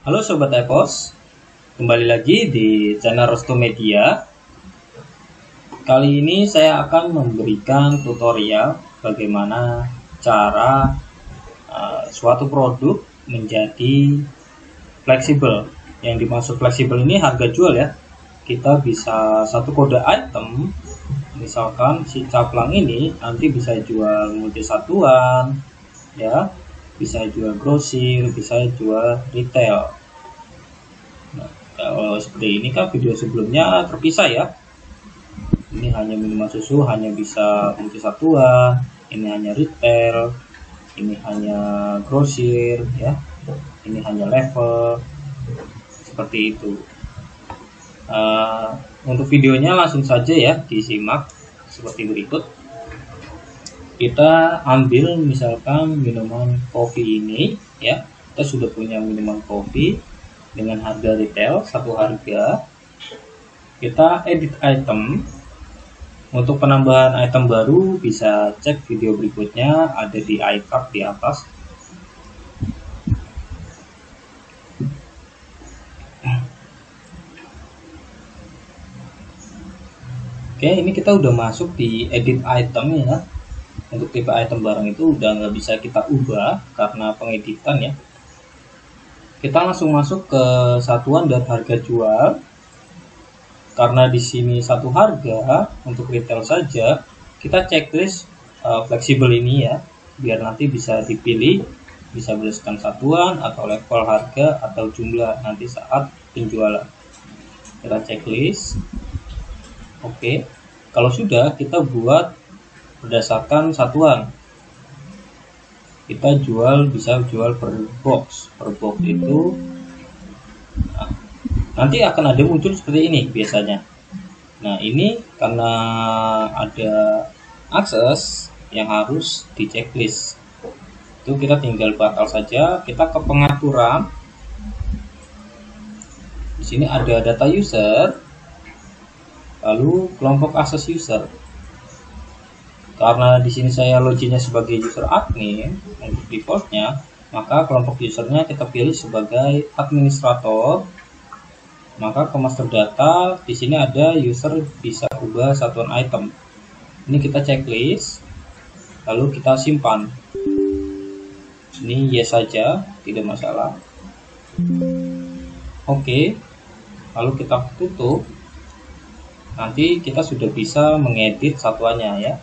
Halo Sobat Epos, kembali lagi di channel Resto Media. Kali ini saya akan memberikan tutorial bagaimana cara suatu produk menjadi fleksibel. Yang dimaksud fleksibel ini harga jual ya. Kita bisa satu kode item, misalkan si caplang ini nanti bisa jual multi satuan, ya, bisa jual grosir, bisa jual retail. Kalau seperti ini kan video sebelumnya terpisah ya. Ini hanya minuman susu, hanya bisa multi satuan, ini hanya retail, ini hanya grosir ya, ini hanya level, seperti itu. Untuk videonya langsung saja ya disimak seperti berikut. Kita ambil misalkan minuman kopi ini ya, kita sudah punya minuman kopi dengan harga retail satu harga. Kita edit item. Untuk penambahan item baru bisa cek video berikutnya, ada di iCard di atas. Oke, ini kita udah masuk di edit item ya. Untuk tipe item barang itu udah nggak bisa kita ubah karena pengeditan ya. Kita langsung masuk ke satuan dan harga jual. Karena di sini satu harga untuk retail saja, kita checklist fleksibel ini ya, biar nanti bisa dipilih, bisa berdasarkan satuan atau level harga atau jumlah nanti saat penjualan. Kita checklist. Oke. Kalau sudah, kita buat berdasarkan satuan. Kita bisa jual per box. Per box itu nanti akan ada muncul seperti ini biasanya. Nah, ini karena ada akses yang harus di checklist. Itu kita tinggal batal saja, kita ke pengaturan. Di sini ada data user, lalu kelompok akses user. Karena di sini saya loginnya sebagai user admin untuk defaultnya, maka kelompok usernya kita pilih sebagai administrator. Maka ke master data di sini ada user bisa ubah satuan item. Ini kita checklist, lalu kita simpan. Ini yes saja, tidak masalah. Oke, lalu kita tutup. Nanti kita sudah bisa mengedit satuannya ya.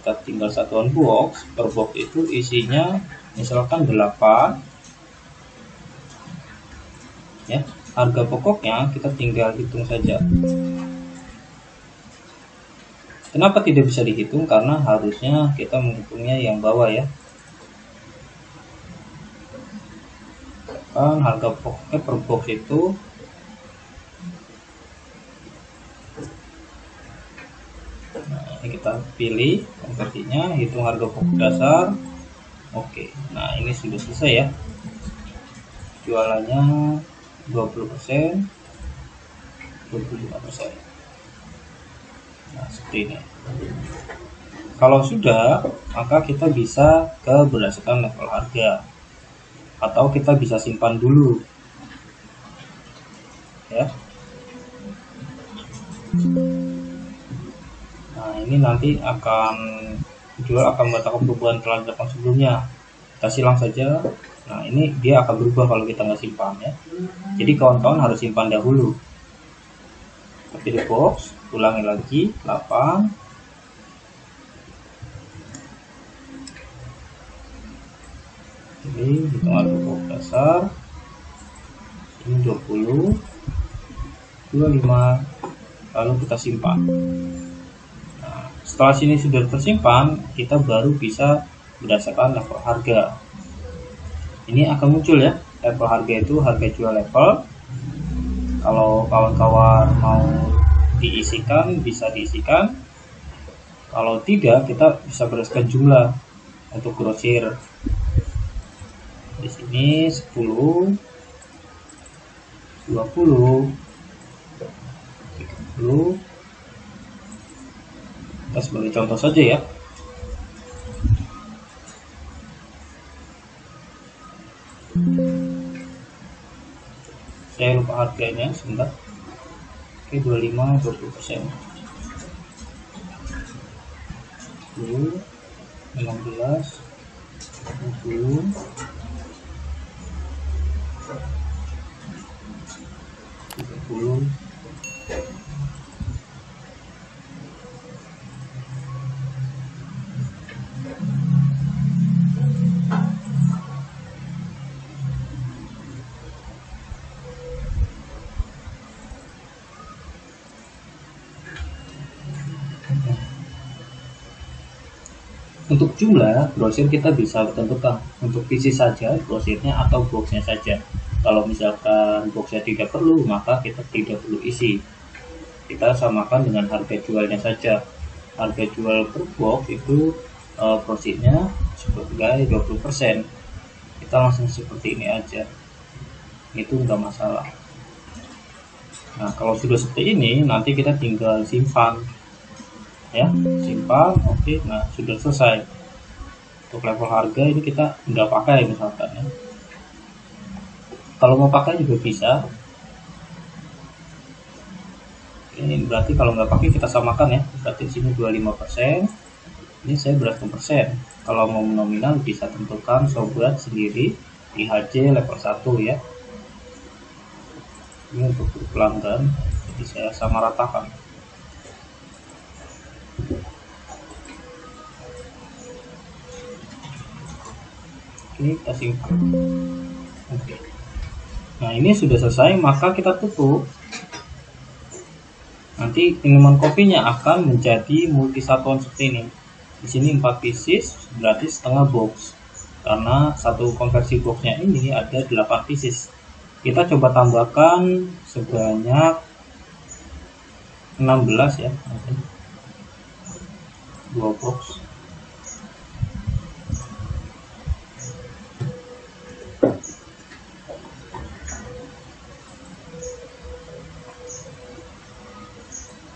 Kita tinggal satuan box, per box itu isinya misalkan 8 ya. Harga pokoknya kita tinggal hitung saja. Kenapa tidak bisa dihitung? Karena harusnya kita menghitungnya yang bawah ya. Kan harga pokoknya per box itu ini kita pilih konversinya, hitung harga pokok dasar. Oke, nah ini sudah selesai ya. Jualannya 20%, 25%. Nah, seperti ini. Kalau sudah, maka kita bisa ke berdasarkan level harga. Atau kita bisa simpan dulu. Ya. Nah, ini nanti akan mengatakan perubahan telah dilakukan sebelumnya. Kita silang saja. Nah, ini dia akan berubah kalau kita nggak simpan ya. Jadi kawan-kawan harus simpan dahulu. Pilih box, ulangi lagi 8. Jadi hitung harga pokok dasar. Ini 20, 25. Lalu kita simpan. Setelah sini sudah tersimpan, kita baru bisa berdasarkan level harga. Ini akan muncul ya, level harga itu harga jual level. Kalau kawan-kawan mau diisikan, bisa diisikan. Kalau tidak, kita bisa berdasarkan jumlah untuk grosir. Di sini 10, 20, 30. Kita sebagai contoh saja ya. saya lupa harganya sebentar. Oke, 25 20%. 10 15 20 30. Untuk jumlah grosir kita bisa tentukan untuk PC saja grosirnya atau boxnya saja. Kalau misalkan boxnya tidak perlu, maka kita tidak perlu isi. Kita samakan dengan harga jualnya saja. Harga jual per box itu grosirnya sebagai 20%. Kita langsung seperti ini aja, itu enggak masalah. Nah, kalau sudah seperti ini, nanti kita tinggal simpan ya, simpan. Oke, nah sudah selesai. Untuk level harga ini kita udah pakai misalkan ya. Kalau mau pakai juga bisa. Ini berarti kalau nggak pakai kita samakan ya. Berarti di sini 25%, ini saya berdasarkan persen. Kalau mau nominal bisa tentukan sobat sendiri IHJ level 1 ya. Ini untuk pelanggan, jadi saya sama ratakan. Oke, kita simpan. Oke. Nah, ini sudah selesai, maka kita tutup. Nanti minuman kopinya akan menjadi multi satuan seperti ini. Di sini 4 pieces, berarti setengah box. Karena satu konversi boxnya ini ada 8 pieces. Kita coba tambahkan sebanyak 16 ya. 2 box.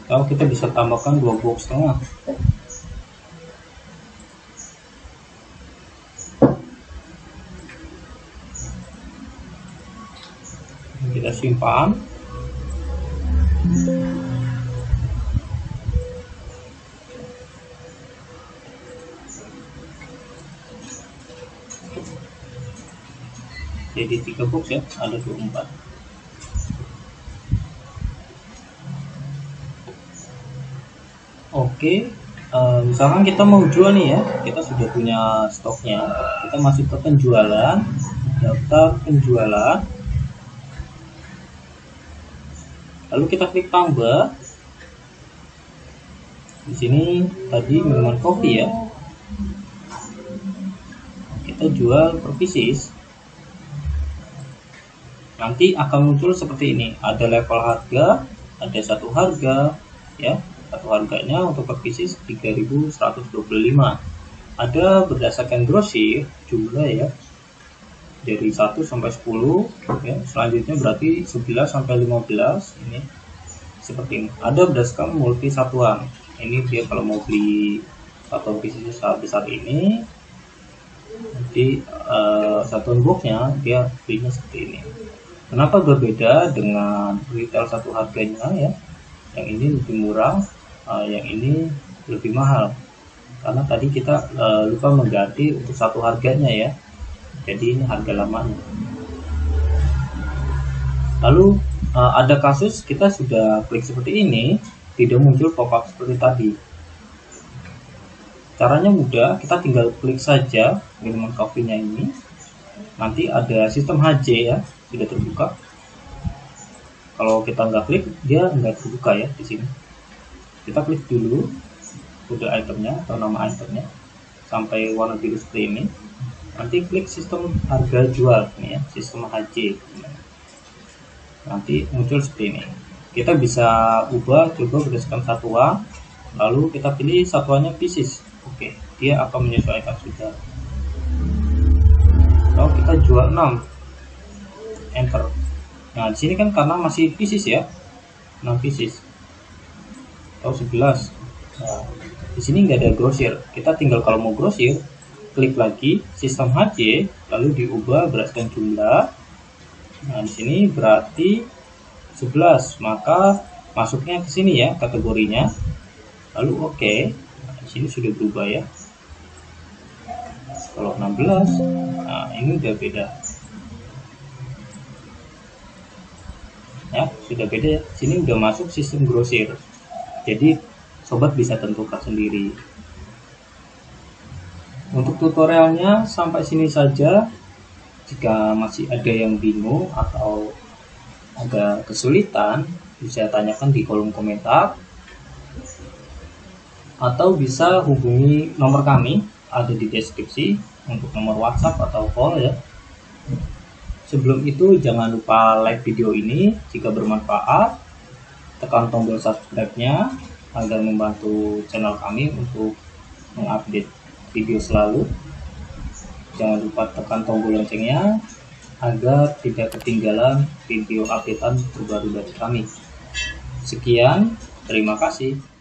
Kalau kita bisa tambahkan 2 box setengah. Kita simpan. Jadi 3 box ya, ada 24. Oke, misalkan kita mau jual nih ya, kita sudah punya stoknya, kita masuk ke penjualan, daftar penjualan, lalu kita klik tambah. Di sini tadi minuman kopi ya, kita jual per pieces. Nanti akan muncul seperti ini, ada level harga, ada satu harga ya. Satu harganya untuk per pieces 3.125. Ada berdasarkan grosir jumlah ya, dari 1 sampai 10 ya. Selanjutnya berarti 11 sampai 15 ini seperti ini. Ada berdasarkan multi satuan. Ini dia kalau mau beli satu pieces besar ini, nanti satuan boxnya dia belinya seperti ini. Kenapa berbeda dengan retail satu harganya ya? Yang ini lebih murah, yang ini lebih mahal, karena tadi kita lupa mengganti untuk satu harganya ya, jadi ini harga lamanya. Lalu ada kasus kita sudah klik seperti ini, tidak muncul pop-up seperti tadi. Caranya mudah, kita tinggal klik saja minuman kopinya ini, nanti ada sistem HJ ya, sudah terbuka. Kalau kita nggak klik, dia nggak terbuka ya di sini. Kita klik dulu kode itemnya atau nama itemnya sampai warna biru seperti ini. Nanti klik sistem harga jual ini ya, sistem HJ. Nanti muncul seperti ini. Kita bisa ubah coba berdasarkan satuan, lalu kita pilih satuannya pieces. Oke, dia akan menyesuaikan sudah. Kalau kita jual 6, enter. Nah, di sini kan karena masih pieces ya, 6 pieces atau 11. Nah, di sini nggak ada grosir. Kita tinggal kalau mau grosir, klik lagi sistem HJ, lalu diubah berdasarkan jumlah. Nah, di sini berarti 11, maka masuknya ke sini ya kategorinya. Lalu oke. Nah, di sini sudah berubah ya. Kalau 16, nah ini udah beda. Ya, sudah beda ya. Sini udah masuk sistem grosir. Jadi sobat bisa tentukan sendiri. Untuk tutorialnya sampai sini saja. Jika masih ada yang bingung atau agak kesulitan, bisa tanyakan di kolom komentar atau bisa hubungi nomor kami, ada di deskripsi untuk nomor WhatsApp atau call ya. Sebelum itu jangan lupa like video ini jika bermanfaat, tekan tombol subscribe-nya agar membantu channel kami untuk mengupdate video selalu. Jangan lupa tekan tombol loncengnya agar tidak ketinggalan video updatean terbaru dari kami. Sekian, terima kasih.